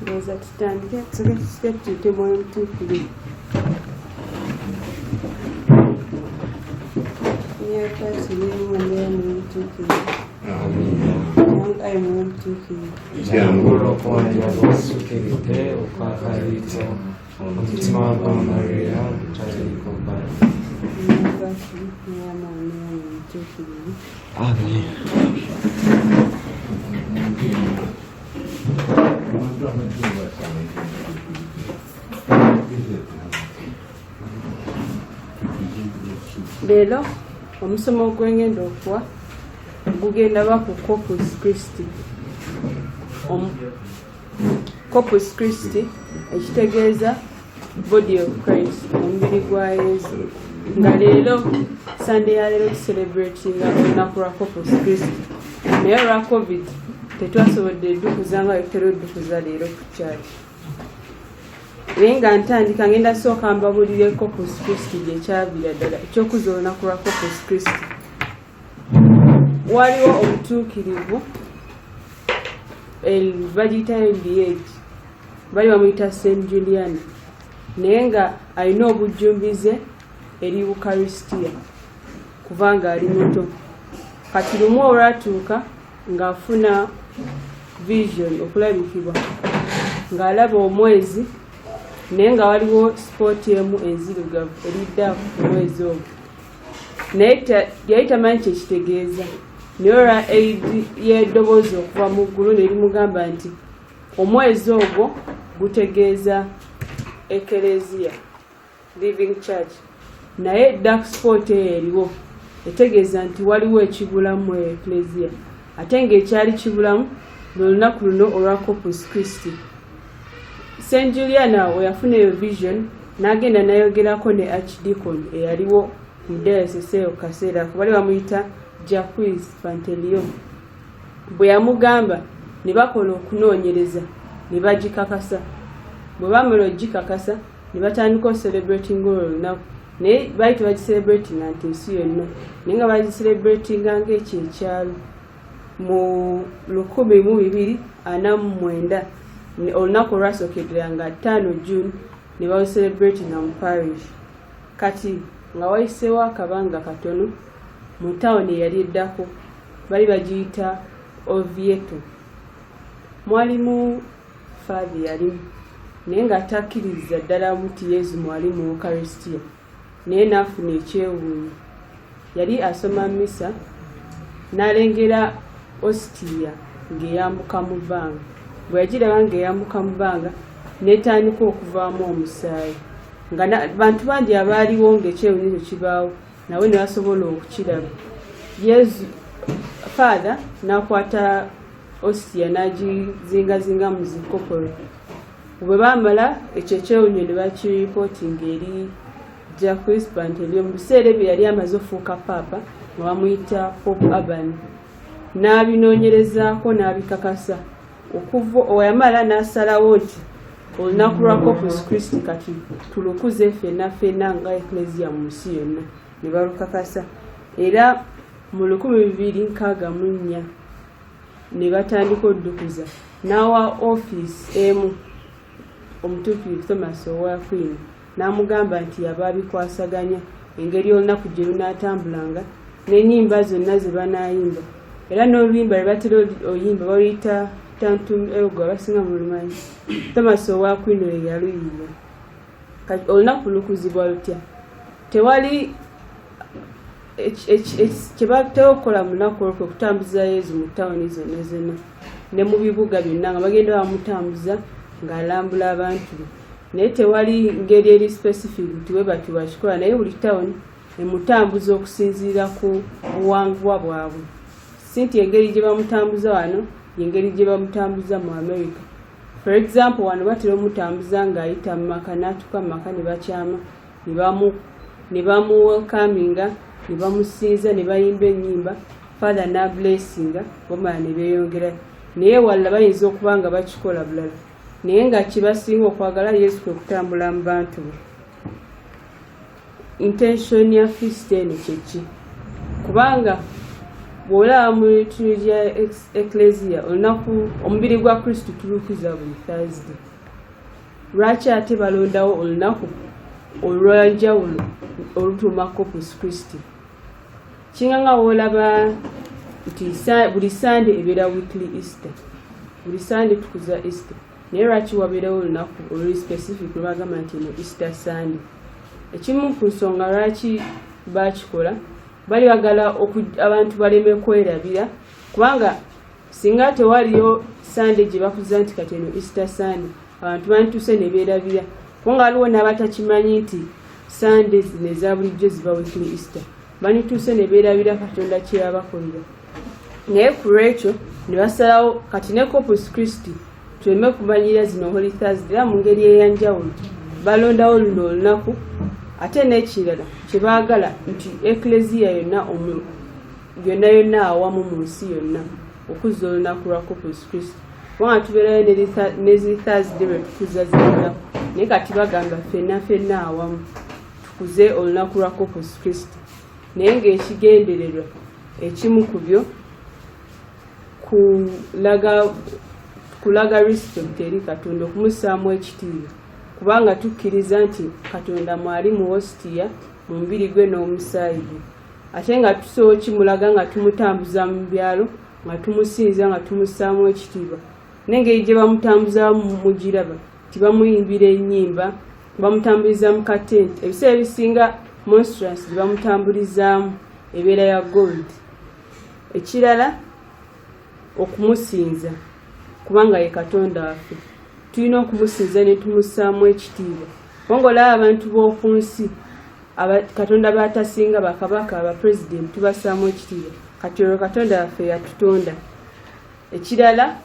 Ndoza tutandike tukete moyo mtukulivu. Nyakati mwendea moyo mtukulivu. Yangu ayo moyo mtukulivu. Jambo kwa yabasukirite ukwakalitse umutima wa Maria mutagatifu Baba. Amen. Leero omusomo gwengenda okuwa gugenda baku Corpus Christi. Corpus Christi ekitegeeza body of Christ, omubiri gwa Yesu. Nga leero Sunday ya leero celebrating olunaku lwa Corpus Christi. Naye lwa COVID tetwasobodde ddukuza nga wetera ddukuza leero ku church. Naye nga ntandika ngenda sooka mbabulire Corpus Christi gyekyabira ddala ekyokuza olunaku lwa Corpus Christi. Waliwo omutuukirivu bagiyita Eliade, bali bamuyita St. Julian, naye nga alina obujjumbize eri Eucharistia kubanga ali muto. Kati lumu olwatuuka ng'afuna vision, okulabikibwa ng'alaba omwezi, naye nga waliwo sport emu enzirugavu eridda ku mwezi ogwo, naye yali tamanyi kyekitegeeza. Naye olwa y'eddoboozi okuva mu ggulu ne limugamba nti omwezi ogwo gutegeeza Ecclesia, Living Church, naye dark spot eyo eriwo etegeeza nti waliwo ekibulamu Ecclesia, ate ng'ekyali kibulamu n'olunaku luno olwa Corpus Christi. St. Julian we yafuna eyo vision n'agenda nayogerako ne Archdeacon eyaliwo mu diocese eyo kaseera kubali bamuyita Jacques Panteleon. Bwe yamugamba ne bakola okunoonyereza ne bagikakasa. Bwe bamala ogikakasa ne batandika celebrating olunaku, naye baali tebagicelebratinga nti ensi yonna, naye nga bagicelebratinga ng'ekyekyalo. Mu 1249 olunaku olwasookedera nga 5 June ne balucelebratinga mu parish. Kati nga wayiseewo akabanga katono mu tawuni eyali eddako bali bagiyita Oviedo. Mwalimu Father yalimu naye nga takkiriza ddala muti Yesu mwali mu Eucharistia, naye n'afuna ekyewuunyo. Yali asoma misa n'alengera ostia ng'eyambuka mu bbanga. Bwe yagiraba ng'eyambuka mu bbanga n'etandika okuvaamu omusaayi, nga bantu bangi abaaliwo ng'ekyewuunyo kibaawo nawe ne basobola okukiraba. Yesu Father n'akwata ostia n'agizingazinga mu zikopolo. Bwe baamala ekyo ekyewuunyo ne bakiripootinga eri Jacques Panteleon mu biseera ebyo yali amaze ofuuka paapa nga bamuyita Pope Urban. N'abinoonyerezaako n'abikakasa. Oyamala n'asalawo nti olunaku lwa Corpus Christi kati tulukuze ffenna nga Ecclesia mu nsi yonna, ne balukakasa. Era mu 2064 ne batandika oddukuza n'awa office emu omutuukirivu Thomas Owakwin, n'amugamba nti yaba abikwasaganya engeri olunaku gye lunaatambulanga n'ennyimba zonna ze banaayimba. Era n'oluyimba lwe batera oyimba baluyita Tantum Ergo abasinga mu lumanyi. Thomas Owakwin oyo yaluyimba. Kati olunaku lukuzibwa lutya? Tewali kye batera okukola mu lunaku olwo okutambuza Yesu mu tawuni zonna ne mu bibuga byonna nga bagenda bamutambuza ng'alambula abantu be. Naye tewali ngeri eri specific nti we bati bakikola, naye buli tawuni emutambuza okusinziira ku buwanguwa bwabwe. Si nti engeri gye bamutambuza wano engeri gye bamutambuza mu America. For example, wano batera omutambuza ng'ayita mu maka n'atuuka mu maka ne bakyama ne bamu welcominga ne bamusinza ne bayimba ennyimba Father na blessinga bamala ne beeyongera. Naye walla bayinza okuba nga bakikola bulala, naye nga kibasinga okwagala Yesu kwe kutambula mu bantu be. Intention ya feast eno kyeki? Kubanga bw'olaba mu liturgia ecclesia olunaku omubiri gwa Kristo tulukiza buli Thursday. Lwaki ate balondawo olunaku olw'enjawulo olutuuma Corpus Christi? Kinganga olaba nti buli Sunday ebeera weekly Easter. Buli Sunday tukuza Easter. Naye lwaki wabeerawo olunaku oluli specific lwagamba nti eno Easter Sunday? Ekimu ku nsonga lwaki bakikola bali bagala abantu baleme kwerabira, kubanga singa tewaliyo Sunday gye bakuza nti kati eno Easter Sunday abantu bantuse ne beerabira, kubanga waliwo n'abatakimanyi nti Sundays neza bulijjo ziba weekly Easter, banituse ne beerabira Katonda kye yabakolera. Naye ku lwekyo ne basalawo kati ne Corpus Christi tuleme kumanyira zino Holy Thursday era mu ngeri eyanjawulo balondawo luno olunaku. Ate n'ekirala kye baagala nti ecclesia yonna awamu mu nsi yonna okuzza olunaku lwa Corpus Christi, kubanga tubeerayo nezi Thursday lwe tukuza zinaku, naye kati bagamba ffenna awamu tukuze olunaku lwa Corpus Christi. Naye ng'ekigendererwa ekimu ku byo kulaga respect eri Katonda, okumussaamu ekitiibwa, kubanga tukkiriza nti Katonda mwali mu hostia mu mubiri gwe n'omusaayi gwe, ate nga tusobola kimulaga nga tumutambuza mu byalo, nga tumusinza, nga tumussaamu ekitiibwa. N'engeri gye bamutambuza mugiraba, tibamuyimbira ennyimba, bamutambuliza mu katenti. Ebiseera ebisinga monstrance gye bamutambulizaamu ebeera ya gold. Ekirala okumusinza, kubanga ye Katonda waffe, tulina okumusinza ne tumussaamu ekitiibwa. Kubanga olaba abantu b'oku nsi Katonda baatasinga bakabaka abapresident tubassaamu ekitiibwa, kati olwo Katonda waffe yatutonda. Ekirala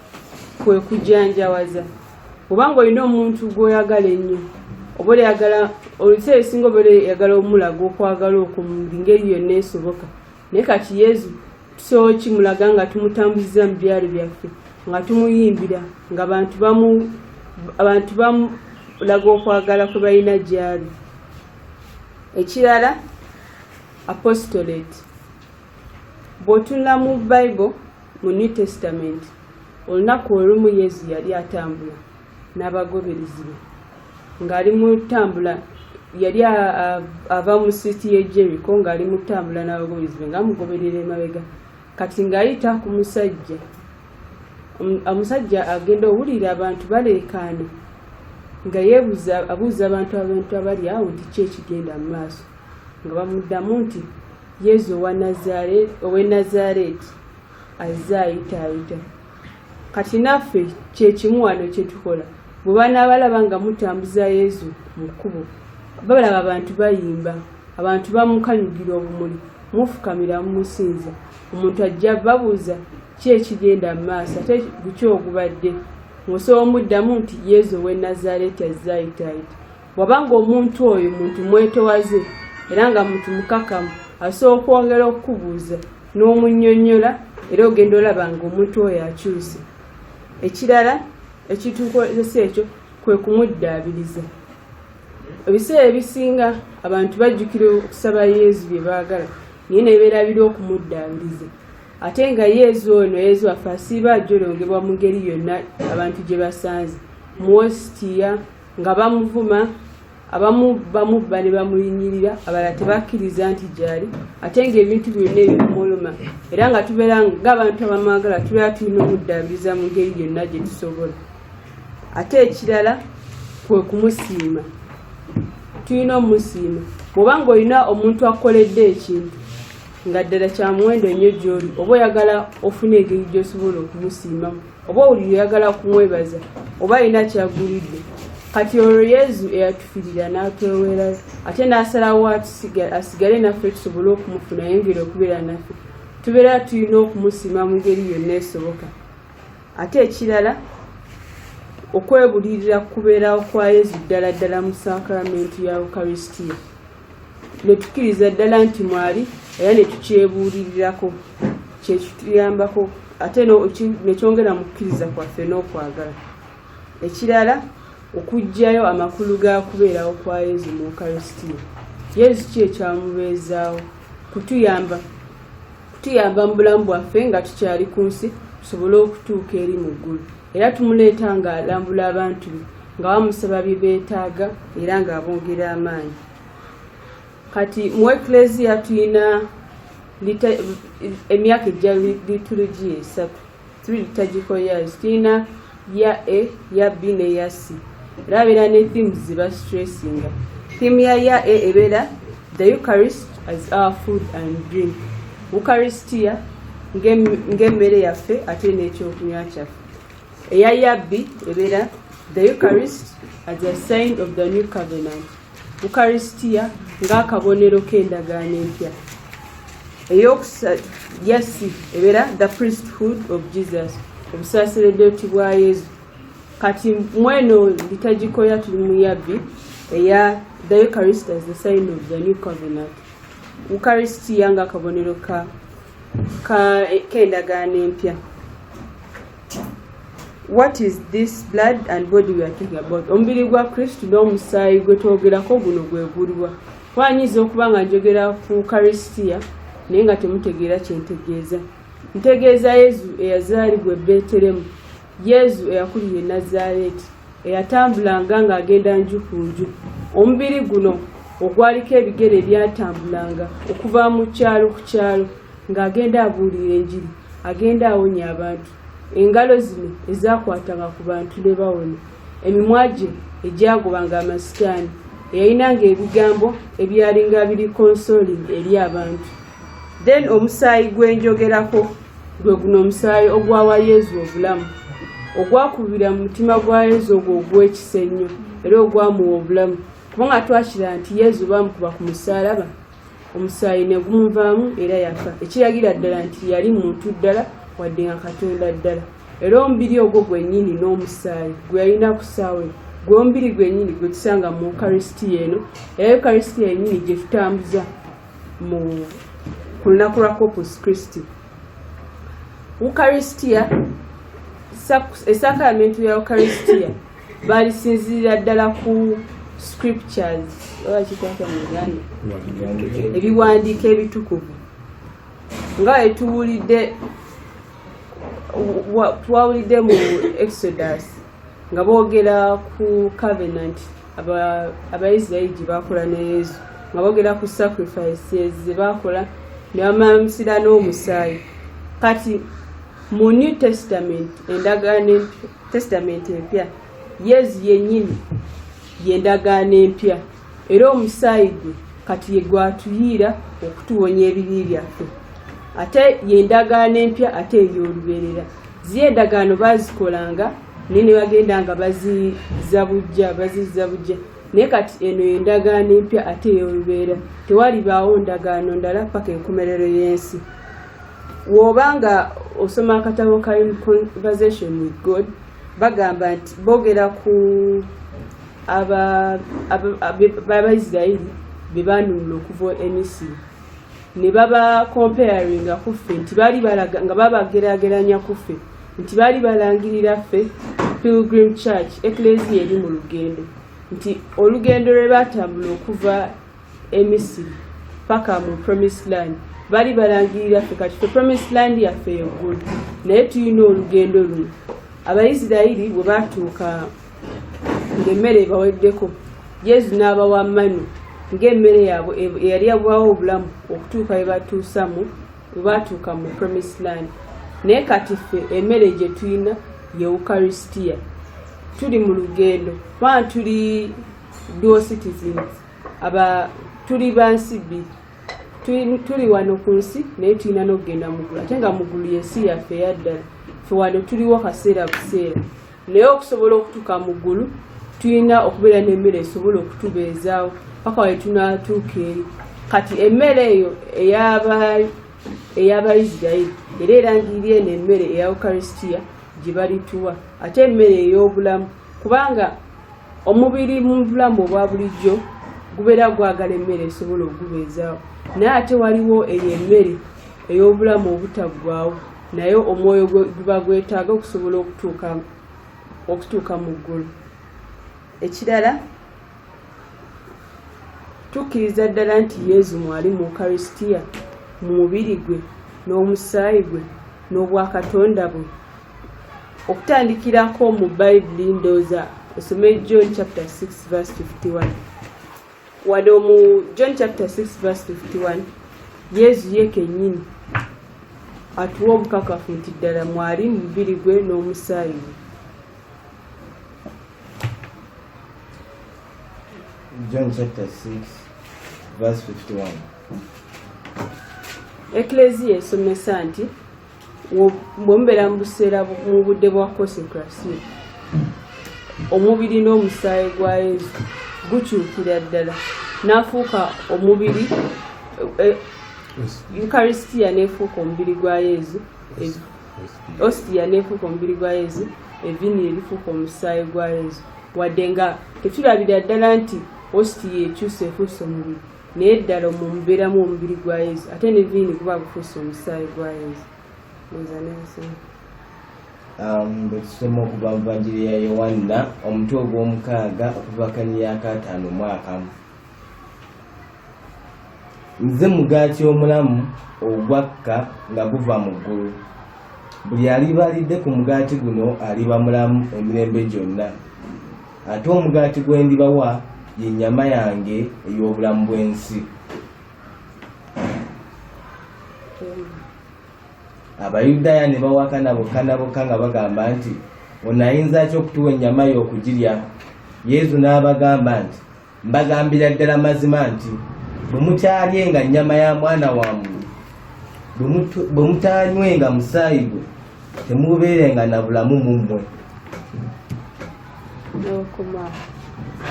kwe kujanjawaza, kubanga olina omuntu gw'oyagala ennyo, oba oyagala oluseera ebisinga oba oyagala omulaga okwagala okwo mu ngeri yonna esoboka, naye kati Yesu tusobola kimulaga nga tumutambuliza mu byalo byaffe, nga tumuyimbira, nga abantu bamulaga okwagala kwe balina gyali. Ekirala apostolate. Bw'otunula mu Bible mu New Testament, olunaku olumu Yesu yali atambula n'abagoberezi be, ng'ali mu ttambula, yali ava mu city y'e Jericho ng'ali mu ttambula n'abagoberezi be ng'amugoberera emabega, kati ng'ayita ku musajja. Omusajja agenda owulira abantu baleekaana, nga abuuza abantu abali awo nti ki ekigenda mu maaso, nga bamuddamu nti Yesu ow'e Nazareeti azze ayitaayita. Kati naffe kyekimu wano kye tukola, bwe banaabalaba nga mutambuza Yesu mu kkubo, balaba abantu bayimba, abantu bamukanyugira obumuli, mufukamira mumusinza, omuntu ajja babuuza ki ekigenda mu maaso, ate buki ogubadde, ng'osobola omuddamu nti Yesu ow'e Nazareeti azze ayitaayita. Wabanga omuntu oyo muntu mwetowaze era nga muntu mukakamu, asobola okwongera okukubuuza n'omunnyonnyola, era ogenda olaba nga omuntu oyo akyuse. Ekirala ekitukozesa ekyo kwe kumuddaabiriza. Ebiseera ebisinga abantu bajjukira okusaba Yesu bye baagala, naye ne beerabira okumuddaabiriza. Ate nga Yesu ono, Yesu waffe asiiba ajolongebwa mu ngeri yonna abantu gye basanze, mu hostia nga bamuvuma, abamu bamubba ne bamulinyirira, abalala tebakkiriza nti gyali, ate ng'ebintu byonna ebimuluma, era nga tubeera ng'abantu abamwagala tubeera tulina omuddaabiriza mu ngeri yonna gye tusobola. Ate ekirala kwe kumusiima. Tulina omusiima. Bw'obanga olina omuntu akoledde ekintu nga ddala kya muwendo nnyo gy'oli, oba oyagala ofuna engeri gy'osobola okumusiimamu, oba oli oyagala kumwebaza, oba alina kyagulidde, kati olwo Yesu eyatufiirira n'atwewerayo, ate n'asalawo asigale naffe tusobole okumufuna yengeri okubeera naffe, tubeera tulina okumusiima mu ngeri yonna esoboka. Ate ekirala okwebulirira kubeerawo kwa Yesu ddala mu sakramenti ya Eucharistia, ne tukkiriza ddala nti mwali era ne tukyebuulirirako, kye kituyambako ate ne kyongera mu kukkiriza kwaffe n'okwagala. Ekirala okuggyayo amakulu ga kubeerawo kwa Yesu mu Eucharistia. Yesu ki ekyamubeezaawo? Kutuyamba okutuyamba mu bulamu bwaffe nga tukyali ku nsi tusobole okutuuka eri mu ggulu, era tumuleeta ng'alambula abantu be nga bamusaba bye beetaaga era ng'abongera amaanyi. Kati mu Ecclesia tulina emyaka ejja liturgia esatu, 3 liturgical years. Tulina ya A, ya B ne ya C. Era abeera ne themes ze bastressinga. Theme ya A ebeera the Eucharist as our food and drink. Eucharistia ng'emmere yaffe ate n'ekyokunywa kyaffe. Eya ya B ebeera the Eucharist as a sign of the new covenant. Eucharistia ng'akabonero k'endagaano empya. Eyokusatu ya C ebeera the priesthood of Jesus, obusaaseredoti bwa Yesu. Kati mweno liturgical tuli mu ya B eya the Eucharist as the sign of the new covenant. Eucharistia ng'akabonero k'endagaano empya. What is this blood and body we are talking about? Omubiri gwa Kristo n'omusaayi gwe twogerako guno gwe guliwa. Wanyiza okuba nga njogera ku Eucharistia naye nga temutegeera kye ntegeeza. Ntegeeza Yesu eyazaalibwa e Betelehemu, Yesu eyakulira e Nazaaleeti, eyatambulanga ng'agenda nju ku nju. Omubiri guno ogwaliko ebigere ebyatambulanga okuva mu kyalo ku kyalo ng'agenda abuulira enjiri, agenda awonya abantu. Engalo zino ezaakwatanga ku bantu ne bawona, emimwa gye egyagobanga amasitaani, eyayinanga ebigambo ebyalinga biri consoling eri abantu. Then omusaayi gwenjogerako gwe guno omusaayi ogwawa Yesu obulamu, ogwakubira mu mutima gwa Yesu ogwo ogw'ekisa ennyo era ogwamuwa obulamu, kubanga twakira nti Yesu baamukuba ku musaalaba, omusaayi ne gumuvaamu era yafa, ekiragira ddala nti yali muntu ddala wadde nga Katonda ddala. Era omubiri ogwo gwennyini n'omusaayi gwe yalina ku ssaawa gwe omubiri gwennyini gwe tusanga mu Eucharistia eno, era Eucharistia yennyini gye tutambuza ku lunaku lwa Corpus Christi. Eucharistia, esakramento ya Eucharistia baalisinzirira ddala ku scriptures, oba kikwata mu Uganda, ebiwandiiko ebitukuvu nga twawulidde mu Exodus nga boogera ku covenant Abayisirayiri gye baakola ne Yesu, nga boogera ku sacrifices ze baakola ne bamamisira n'omusaayi. Kati mu New Testament, endagaano Testament empya, Yesu yennyini y'endagaano empya, era omusaayi gwe kati ye gwatuyiira okutuwonya ebibi byaffe. Ate y'endagaano empya ate ey'olubeerera. Ziri endagaano baazikolanga naye ne bagenda nga bazizza bujja, naye kati eno y'endagaano empya ate ey'olubeerera. Tewalibaawo ndagaano ndala paka enkomerero y'ensi. Bw'oba nga osoma akatabo ka Conversation with God, bagamba nti boogera ku Abayisirayiri be baanunula okuva e Misiri, ne baba comparinga ku ffe nti baali balaga nga babageraageranya ku ffe nti baali balangirira ffe Pilgrim Church, Ecclesia eri mu lugendo, nti olugendo lwe baatambula okuva e Misiri paka mu Promised Land baali balangirira ffe kati ffe Promised Land yaffe eggulu, naye tulina olugendo luno. Abayisirayiri bwe baatuuka ng'emmere ebaweddeko, Yesu n'abawa manu ng'emmere yaabwe eyali abwawo obulamu okutuuka we baatuuka mu Promised Land. Naye kati ffe emmere gye tulina ye Eucharistia. Tuli mu lugendo kubanga tuli dual citizens, tuli bansi bbiri, tuli wano ku nsi naye tulina n'okugenda mu ggulu, ate nga mu ggulu y'ensi yaffe eyaddala. Ffe wano tuliwo kaseera buseera, naye okusobola okutuuka mu ggulu tulina okubeera n'emmere esobola okutubeezaawo paka we tunaatuuka eri. Kati emmere eyo ey'Abayisirayiri era erangirira eno emmere eya Eucharistia gye balituwa, ate emmere ey'obulamu, kubanga omubiri mu bulamu obwa bulijjo gubeera gwagala emmere esobola okugubeezaawo, naye ate waliwo eyo emmere ey'obulamu obutaggwaawo, naye omwoyo guba gwetaaga okusobola okutuuka mu ggulu. Ekirala, tukkiriza ddala nti Yesu mwali mu Eucharistia mu mubiri gwe n'omusaayi gwe n'obwakatonda bwe. Okutandikirako mu Bayibuli ndowooza osome John chapter 6 verse 51. Wano mu John chapter 6 verse 51 Yesu ye kennyini atuwa obukakafu nti ddala mwali mu mubiri gwe n'omusaayi gwe. John chapter 6 verse 51. Eklezia esomesa nti bw'omubeera mu buseera mu budde bwa konsekrasiyo omubiri n'omusaayi gwa Yesu gukyukira ddala n'afuuka omubiri, Eucharistia n'efuuka omubiri gwa Yesu, Ostia n'efuuka omubiri gwa Yesu, evini erifuuka omusaayi gwa Yesu. Wadde nga tetulabira ddala nti Ostia ekyusa efuusa omubiri, naye ddala mubeeramu omubiri gwa Yesu ate ne vini kuba gufuusa omusaayi gwa Yesu. Bwetusoma okuva mu Vvanjiri ya Yowanna omutwe ogw'omukaaga okuva kanya ka 5 mwaka. Nze mugaati omulamu ogwakka nga guva mu ggulu. Buli aliba alidde ku mugaati guno aliba mulamu emirembe gyonna. Ate omugaati gwe ndibawa ye nnyama yange ey'obulamu bw'ensi. Abayudaaya ne bawakana bokka nga bagamba nti ono ayinza ki okutuwa ennyama yo okugirya? Yesu n'abagamba nti mbagambira ddala mazima nti bwe mukyalyenga nnyama ya mwana wa muntu, bwe mutaanywenga musaayi gwe, temubeerenga na bulamu mu mmwe.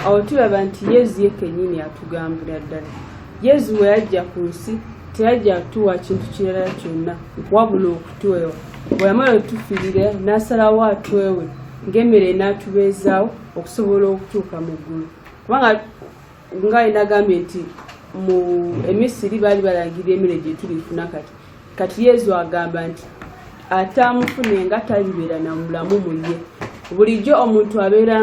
Awo tulaba nti Yesu ye kennyini atugambira ddala. Yesu bwe yajja ku nsi teyajja kutuwa kintu kirala kyonna wabula okutwewa. Bwe yamala otufiirira n'asalawo atwewe ng'emmere n'atubeezaawo okusobola okutuuka mu ggulu. Kubanga nga inagambye nti mu Emisiri baali balangirira emmere gye tulifuna kati Yesu agamba nti ataamufunenga talibeera na mulamu mu ye. Bulijjo omuntu abeera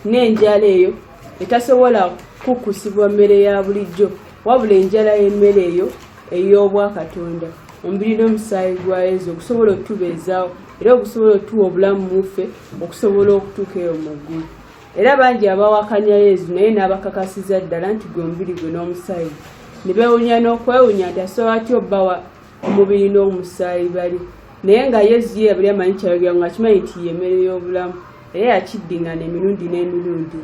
n'enjala eyo etasobola kukusibwa mmere ya bulijjo wabula enjala y'emmere eyo ey'obwakatonda, omubiri n'omusaayi gwa Yesu okusobola otubeezaawo era okusobola otuwa obulamu muffe okusobola okutuuka eyo mu ggulu. Era bangi abawakanya Yesu naye n'abakakasiza ddala nti gwe omubiri gwe n'omusaayi gwe, ne beewunya n'okwewunya nti asobola atya obbawa omubiri n'omusaayi bali. Naye nga Yesu ye buli amanyi kyayogera ng'akimanyi nti y'emmere y'obulamu era yakiddingana emirundi n'emirundi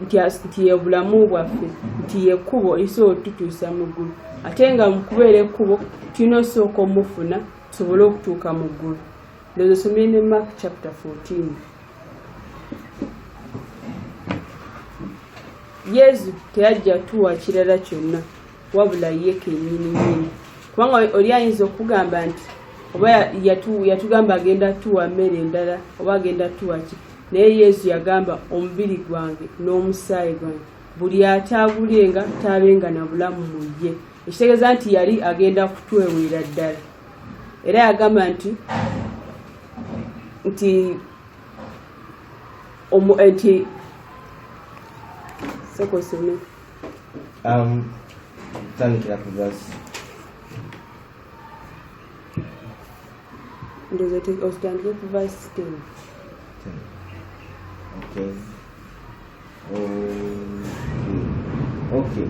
nti ye bulamu bwaffe, nti ye kkubo erisobola otutuusa mu ggulu, ate nga mu kubeera ekkubo tulina osooka omufuna tusobole okutuuka mu ggulu. Lero somye ne Mark chapter 14. Yesu teyajja tuwa kirala kyonna wabula ye kennyini. Kubanga oli ayinza okugamba nti oba yatugamba agenda tuwa mmere endala oba agenda tuwa ki, naye Yesu yagamba omubiri gwange n'omusaayi gwange buli ataagulenga taabenga na bulamu mu ye. Ekitegeeza nti yali agenda kutweweera ddala. Era yagamba nti sekosome tandikira ku verse ositandike ku verse 10. Okay.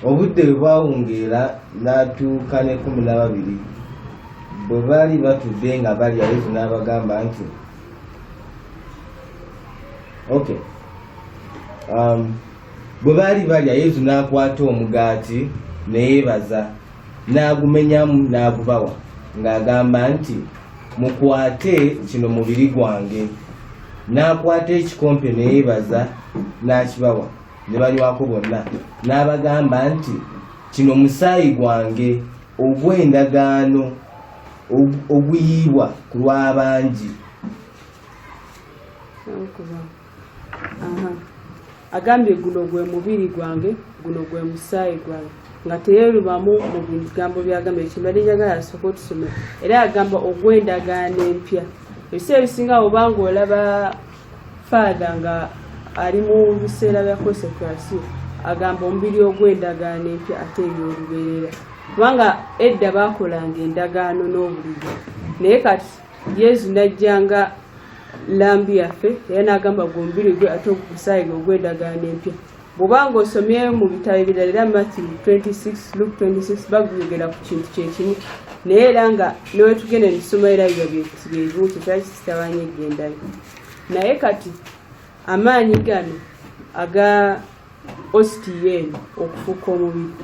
Obudde bwe bwawungeera n'atuuka ne 12. Bwe baali batudde nga balya, Yesu n'abagamba nti bwe baali balya, Yesu n'akwata omugaati ne yeebaza n'agumenyamu n'agubawa ng'agamba nti mukwate kino mubiri gwange. N'akwata ekikompe ne yeebaza n'akibawa ne banywako bonna n'abagamba nti kino musaayi gwange ogw'endagaano oguyiibwa ku lw'abangi. Agambye guno gwe mubiri gwange, guno gwe musaayi gwange, nga teyeerubamu mu bigambo byagamba ekimbali njagala asooka otusome. Era yagamba ogw'endagaano empya. Ebiseera ebisinga obanga olaba Father nga ali mu biseera bya konsekrasiyo agamba omubiri ogw'endagaano empya ate ey'olubeerera. kubanga edda baakolanga endagaano n'obulijjo naye kati Yesu najjanga lambi yaffe era n'agamba gwe omubiri gwe ate omusaayi gwe ogw'endagaano empya. Bw'obanga osomye mu bitabo ebirala era Matthew 26, Luke 26 baguyogera ku kintu kyekimu naye era nga newetugenda nisoma era byebimu kyetwali kitabanye eggendayo. Naye kati amaanyi gano aga ositiya eno okufuuka omubiri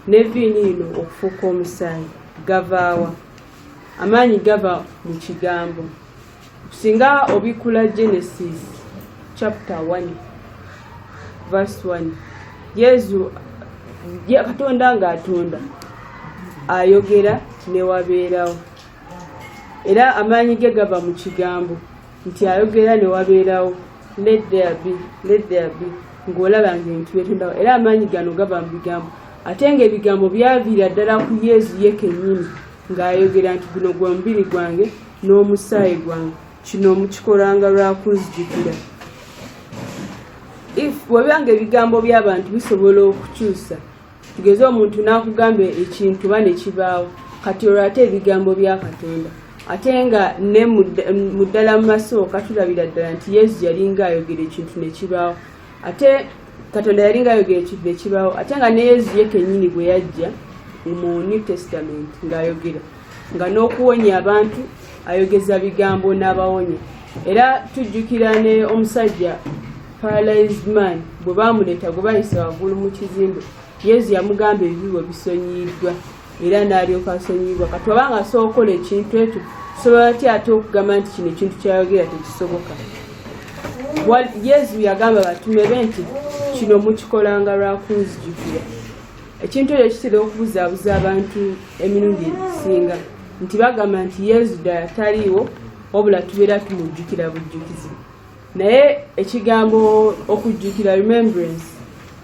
ne viini ino okufuuka omusaayi gavaawa? Amaanyi gava mu kigambo. Singa obikula Genesis chapter 1 verse 1, Yesu Katonda ng'atonda ayogera ne wabeerawo, era amaanyi ge gava mu kigambo nti ayogera ne wabeerawo, let there be, ng'olaba ng'ebintu byetondawo, era amaanyi gano gava mu bigambo. Ate ng'ebigambo byaviira ddala ku Yesu ye kennyini ng'ayogera nti guno gwe mubiri gwange n'omusaayi gwange, kino mukikolanga lwa kunzijukira. Bw'ebanga ebigambo by'abantu bisobola okukyusa, tugeze omuntu n'akugamba ekintu ba ne kibaawo, kati olwo ate ebigambo bya Katonda. Ate nga ne mu ddala mu masooka tulabira ddala nti Yesu yalinga ayogera ekintu ne kibaawo, ate Katonda yalinga ayogera ekintu ne kibaawo, ate nga ne Yesu ye kennyini bwe yajja mu New Testament ng'ayogera nga n'okuwonya abantu ayogeza bigambo n'abawonya. Era tujjukira ne omusajja paralyzed man bwe baamuleeta gwe bayisa waggulu mu kizimbe, Yesu yamugamba ebibibo bisonyiyiddwa era n'alyoka asonyiyiddwa. Kati obanga asobola okukola ekintu ekyo, sobola atya ate okugamba nti kino ekintu kyayogera tekisoboka? Yesu yagamba batume be nti kino mukikolanga lwa kunzijukira. Ekintu ekyo kitera okubuzaabuza abantu emirundi egisinga nti bagamba nti Yesu ddala taliiwo wabula tubeera tumujjukira bujjukizi. Naye ekigambo okujjukira, remembrance,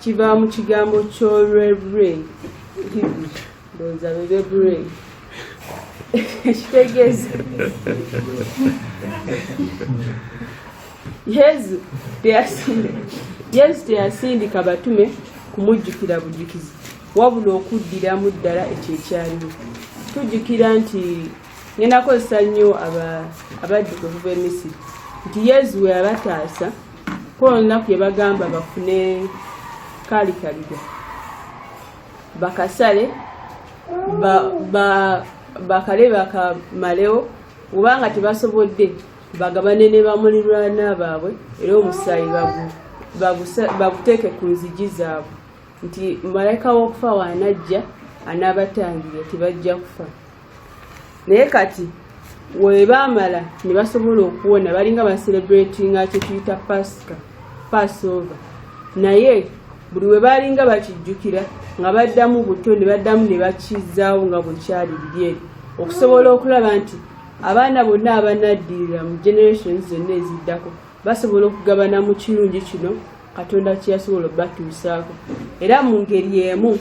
kiva mu kigambo ky'olwebulei, ndowooza bebebulei ekitegeeza Yesu teyasindika batume kumujjukira bujjukizi wabula okuddiramu ddala ekyo ekyaliwo. Tujjukira nti ngenda kozesa nnyo abadduka okuva e Misiri nti Yesu we yabataasa ko olunaku ye bagamba bafune kalikaliga bakasale bakale bakamalewo, obanga tebasobodde bagabane ne bamulirwana baabwe era omusaayi baguteeke ku nzigi zaabwe nti malayika w'okufa waanajja anaabatangira tebajja kufa. Naye kati we baamala ne basobola okuwona balinga baselebratinga kye tuyita Passover, naye buli we balinga bakijjukira nga baddamu buto ne baddamu ne bakizaawo nga bwe kyali biri okusobola okulaba nti abaana bonna abanaddirira mu generations zonna eziddako basobola okugabana mu kirungi kino Katonda kye yasobola batuusaako. Era mu ngeri emu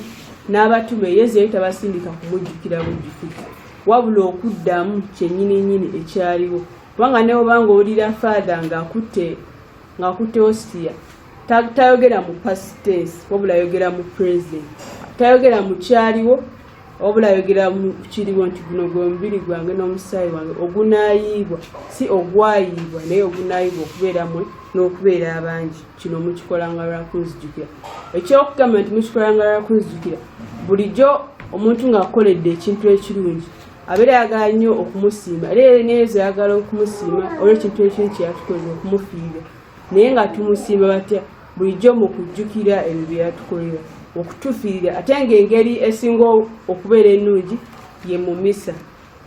n'abatume Yesu yali tabasindika kumujjukira bujjukizi wabula okuddamu kyennyini ekyaliwo. Kubanga ne obanga owulira Father ng'akutte ostia tayogera mu past tense wabula ayogera mu present, tayogera mu kyaliwo wabula ayogera mu kiriwo nti guno gwe mubiri gwange n'omusaayi wange ogunaayiibwa, si ogwayiibwa naye ogunaayiibwa okubeera mmwe n'okubeera abangi, kino mukikolanga lwa kunzijukira. Ekyokugamba nti mukikolanga lwa kunzijukira, bulijjo omuntu ng'akoledde ekintu ekirungi abeera ayagala nnyo okumusiima, era neezo ayagala okumusiima olw'ekintu ekintu kye yatukolera okumufiirira. Naye nga tumusiima batya? Bulijjo mu kujjukira ebyo bye yatukolera okutufiirira, ate ng'engeri esinga okubeera ennungi ye mu misa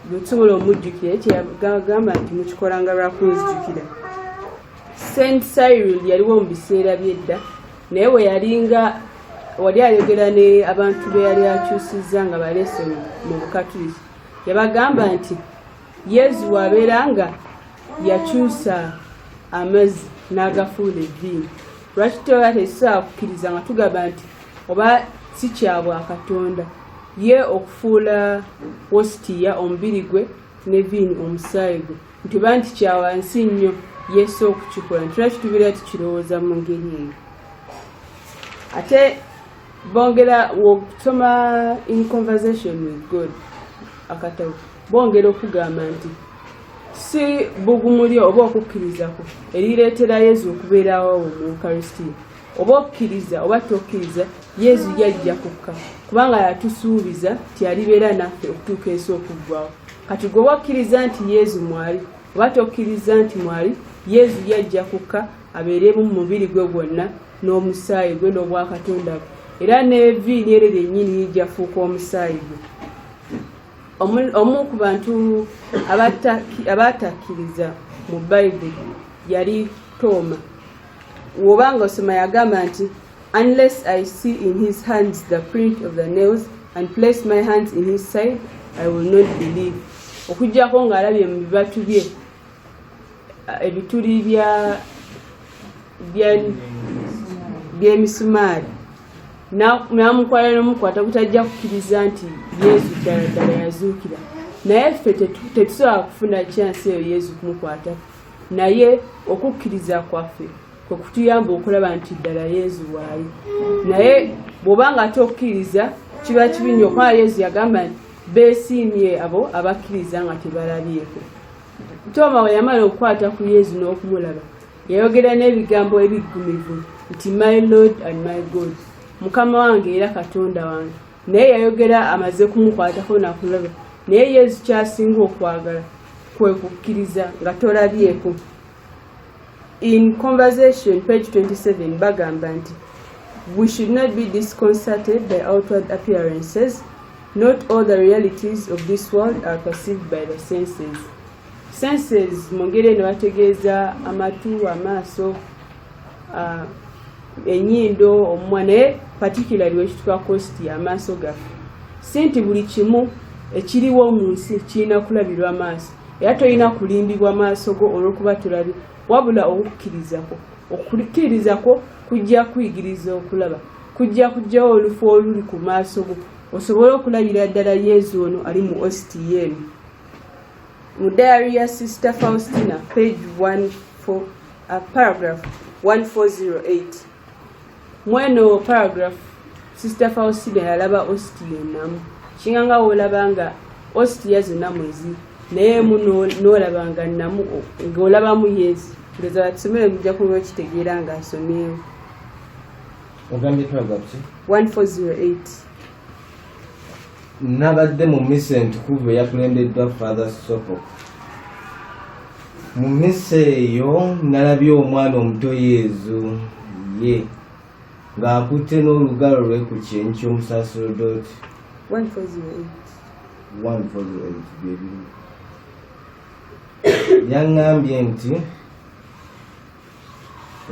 bwe tusobola omujjukira. Kyeyagamba nti mukikolanga lwa kunzijukira. Saint Cyril yaliwo mu biseera by'edda, naye we yalinga wali ayogera ne abantu be yali akyusizza nga baleese mu Bukatuliki, yabagamba nti Yesu wabeera nga yakyusa amazzi n'agafuula evviini. Lwaki toba tekisobola kukkiriza nga tugamba nti oba si kya bwa Katonda ye okufuula ositiya omubiri gwe ne viini omusaayi gwe, nti oba nti kya wansi nnyo Yesu okukikola, nti lwaki tubeera tukirowooza mu ngeri eyo. Ate bongera wosoma in conversation with God akatabo bongera okugamba nti si bugumuli oba okukkirizako erireetera Yesu okubeerawo mu Eucharistia oba okkiriza oba tokkiriza Yesu yajja kukka kubanga yatusuubiza ti alibeera naffe okutuuka ensi okuggwawo kati gwe okkiriza nti Yesu mwali oba tokkiriza nti mwali Yesu yajja kukka abeeremu mu mubiri gwe gwonna n'omusaayi gwe n'obwakatonda bwe era n'eviini ere lyennyini yijja fuuka omusaayi gwe omu ku bantu abatakkiriza mu Bayibuli yali Tooma wobanga osoma yagamba nti unless I see in his hands the print of the nails and place my hands in his side I will not believe okujjako ng'alabye mu bibatu bye ebituli by'emisumaali namukwala n'omukwata butajja kukkiriza nti Yesu ddala yazuukira naye ffe tetusobola kufuna chansi eyo Yesu kumukwata naye okukkiriza kwaffe kwe kutuyamba okulaba nti ddala Yesu waali naye bw'obanga tokkiriza kiba kibi nnyo kubanga Yesu yagamba nti beesiimye abo abakkiriza nga tebalabyeko. Tooma we yamala okukwata ku Yesu n'okumulaba yayogera n'ebigambo ebiggumivu nti my Lord and my God mukama wange era katonda wange naye yayogera amaze kumukwatako nakulaba naye Yesu kyasinga okwagala kwe kukkiriza nga tolabyeko. In Conversation page 27 bagamba nti we should not be disconcerted by outward appearances. Not all the realities of this world are perceived by the senses. Senses mongere ne bategeeza amatu amaaso enyindo omumwa naye particularly wekituka kosti amaaso gaffe si nti buli kimu ekiriwo mu nsi kirina kulabirwa maaso era tolina kulimbibwa maaso go olw'okuba tulabi wabula okukkirizako kujja kuyigiriza okulaba kujjawo olufu oluli ku maaso go osobola okulabira ddala Yesu ono ali mu OSTM. Mu diary ya Sister Faustina page paragraph 1408 mweno paragraph Sister Faustina yalaba OSTM namu kinganga olabanga OSTM zonna mwezi naye n'olabanga namu ng'olabamu Yesu ngeza batusomere mujja kuba kitegeera nga asomyewo. Ogambye paragraph 1408 nabadde mu misa entukuvu eyakulembeddwa Father Sopok. Mu misa eyo nalabye omwana omuto Yesu ye ng'akutte n'olugalo lwe ku kyenyi ky'omusaaserodoti. 1408 yaŋŋambye nti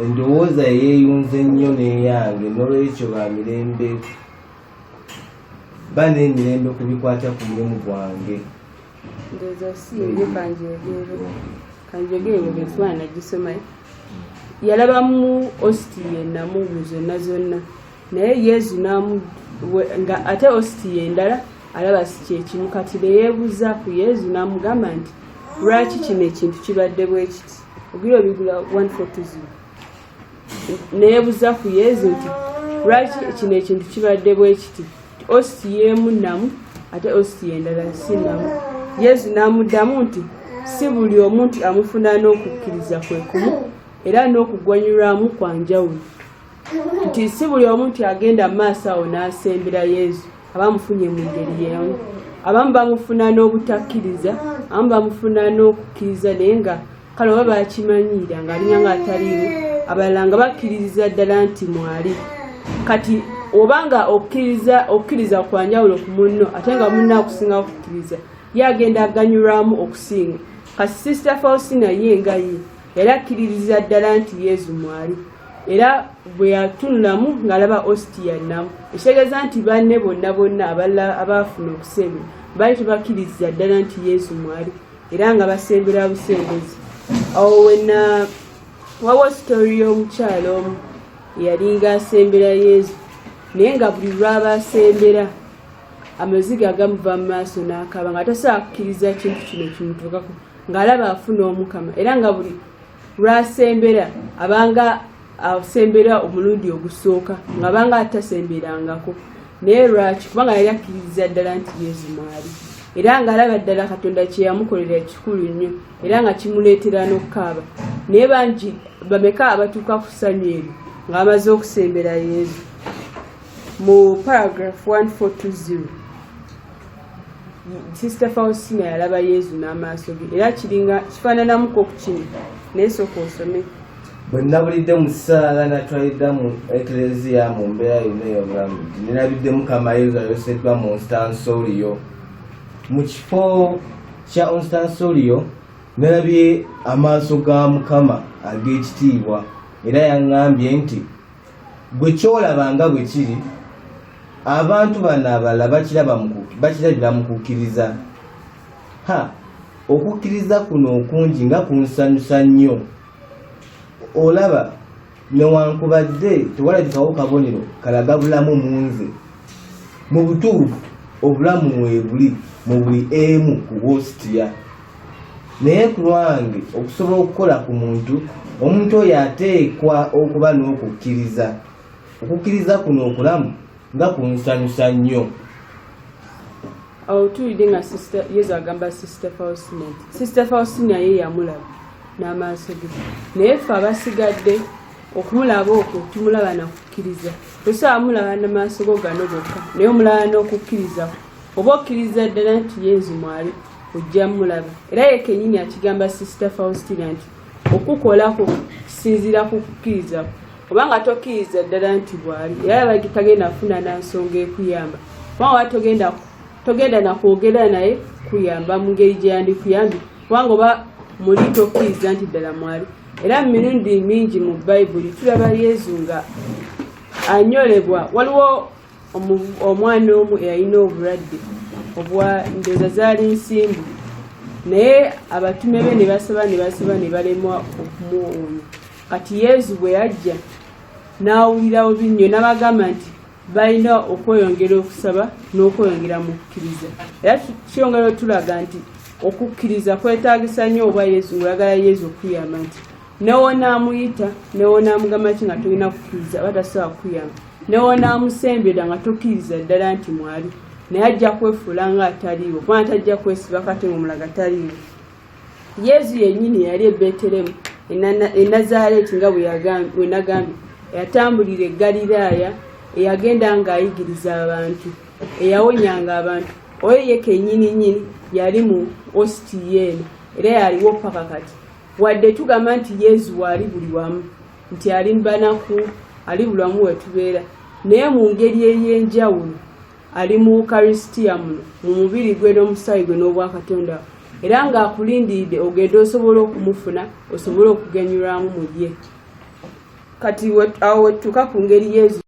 endowooza yeeyunze nnyo n'eyange n'olwekyo bamirembe bane emirembe kubikwata ku mulimu gwange. kanjogere bwenswana nagisoma yalabamu OSTM namu mu zonna zonna naye Yesu nga ate OSTM endala alaba si kyekimu kati neyeebuuza ku Yesu n'amugamba nti lwaki kino ekintu kibadde bwe kiti ogire obigula 1420 neyeebuuza ku Yesu nti lwaki kino ekintu kibadde bwe kiti OSTM namu ate OSTM endala si namu. Yesu n'amuddamu nti si buli omuntu amufuna n'okukkiriza kwe kumu era n'okugwanyulwamu kwa njawulo nti si buli omuntu agenda mu maaso awo n'asembera Yesu abamufunye mu ngeri y'emu abamu bamufuna n'obutakkiriza abamu bamufuna n'okukkiriza naye nga kale oba bakimanyiira ng'alinga ng'ataliimu abalala nga bakkiririza ddala nti mwali kati obanga okkiriza kwa njawulo ku munno ate nga munno akusinga okukkiriza yagenda aganyulwamu okusinga. Kasi Sister Faustina ye nga ye era akkiririza ddala nti Yesu mwali era bwe yatunulamu ng'alaba OSTM namu ekitegeeza nti banne bonna abalala abaafuna okusembera baali tebakkiririza ddala nti Yesu mwali era nga basembera busembezi. Awo wena wawa sitori y'omukyala omu yalinga asembera Yesu naye nga buli lwaba asembera amaziga agamuva mu maaso n'akaba nga tasobola kukkiriza kintu kino kimutuukako ng'alaba afuna omukama era nga buli lwasembera abanga asembera omulundi ogusooka nga banga atasemberangako naye lwaki kubanga yali akkiriza ddala nti Yesu mwali era ng'alaba ddala Katonda kye yamukolera kikulu nnyo era nga kimuleetera n'okukaaba naye bangi bameka abatuuka ku ssanyu eryo ng'amaze okusembera Yesu. Mu paragraph 1420 Sister Faustina yalaba Yesu n'amaaso ge era kifaananamuko ku kino naye sooka osome. Bwe nabulidde mu ssaala natwalidda mu eklezia mu mbeera yonna ey'obulamu ninabidde Mukama Yesu ayoseddwa mu Onstansolio. Mu kifo kya Onstansolio nalabye amaaso ga Mukama ag'ekitiibwa era yaŋŋambye nti gwe kyolaba nga bwe kiri abantu bano abalala bakirabira mu kukkiriza. Okukkiriza kuno okungi nga kunsanyusa nnyo. Olaba newankubadde tewalabikawo kabonero kalaga bulamu mu nze mu butuufu obulamu mwebuli mu buli emu ku Wostia naye ku lwange okusobola okukola ku muntu omuntu oyo ateekwa okuba n'okukkiriza. Okukkiriza kuno okulamu nga kunsanyusa nnyo. Awo tuwulidde nga Yesu agamba Sister Faustina nti Sister Faustina ye yamulaba n'amaaso ge naye ffe abasigadde okumulaba okwo tumulaba nakukkiriza. Tosobola mulaba n'amaaso go gano gokka naye omulaba n'okukkiriza oba okkiriza ddala nti Yesu mwali ojja mulaba. Era ye kennyini akigamba Sister Faustina nti okukolako kisinziira ku kukkiriza obanga tokkiriza ddala nti bwali era laba tagenda kufuna na nsonga ekuyamba kubanga togenda nakwogera naye kuyamba mu ngeri gye yandikuyambye kubanga oba muli tokkiriza nti ddala mwali. Era mu mirundi mingi mu Bayibuli tulaba Yesu nga anyolebwa. Waliwo omwana omu eyalina obulwadde obwa ndowooza zaali nsimbu naye abatume be ne basaba ne balemwa okumuwonya. Kati Yesu bwe yajja n'awulirawo binnyo n'abagamba nti balina okweyongera okusaba n'okweyongera mu kukkiriza. Era kyongera tulaga nti okukkiriza kwetaagisa nnyo obwa Yesu ng'oyagala Yesu okuyamba nti newonaamuyita newonaamugamba ki nga tolina kukkiriza batasobola kukuyamba newonaamusembera nga tokkiriza ddala nti mwali naye ajja kwefuula nga ataliiwo kubanga tajja kwesiba kate ng'omulaga taliiwo. Yesu yennyini yali e Betelehemu e Nazaaleeti nga bwe nagambye eyatambulira e Galilaaya eyagenda ng'ayigiriza abantu eyawonyanga abantu oyo ye kennyini yali mu Ostia eno era yaliwo paka kati wadde tugamba nti Yesu waali buli wamu nti ali mbanaku ali buli wamu wetubeera naye mu ngeri ey'enjawulo ali mu Ukaristia muno mu mubiri gwe n'omusaayi gwe n'obwakatonda era ng'akulindiridde ogenda osobola okumufuna osobole okugenyulwamu mu ye. Kati awo wetutuuka ku ngeri Yesu